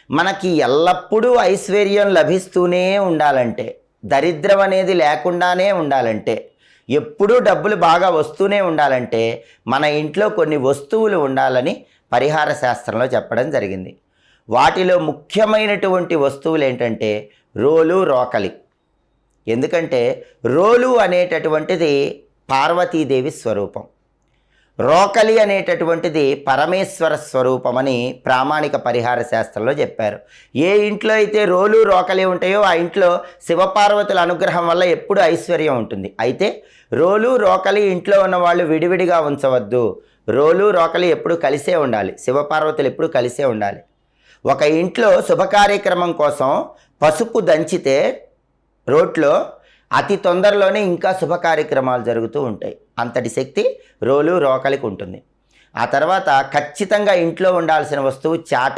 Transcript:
మనకి ఎల్లప్పుడూ ఐశ్వర్యం లభిస్తూనే ఉండాలంటే, దరిద్రం అనేది లేకుండానే ఉండాలంటే, ఎప్పుడూ డబ్బులు బాగా వస్తూనే ఉండాలంటే మన ఇంట్లో కొన్ని వస్తువులు ఉండాలని పరిహార శాస్త్రంలో చెప్పడం జరిగింది. వాటిలో ముఖ్యమైనటువంటి వస్తువులు ఏంటంటే రోలు, రోకలి. ఎందుకంటే రోలు అనేటటువంటిది పార్వతీదేవి స్వరూపం, రోకలి అనేటటువంటిది పరమేశ్వర స్వరూపమని ప్రామాణిక పరిహార శాస్త్రంలో చెప్పారు. ఏ ఇంట్లో అయితే రోలు, రోకలి ఉంటాయో ఆ ఇంట్లో శివపార్వతుల అనుగ్రహం వల్ల ఎప్పుడు ఐశ్వర్యం ఉంటుంది. అయితే రోలు, రోకలి ఇంట్లో ఉన్న వాళ్ళు విడివిడిగా ఉంచవద్దు. రోలు, రోకలి ఎప్పుడు కలిసే ఉండాలి, శివపార్వతులు ఎప్పుడు కలిసే ఉండాలి. ఒక ఇంట్లో శుభకార్యక్రమం కోసం పసుపు దంచితే రోట్లో అతి తొందరలోనే ఇంకా శుభ కార్యక్రమాలు జరుగుతూ ఉంటాయి. అంతటి శక్తి రోలు, రోకలికి ఉంటుంది. ఆ తర్వాత ఖచ్చితంగా ఇంట్లో ఉండాల్సిన వస్తువు చాట.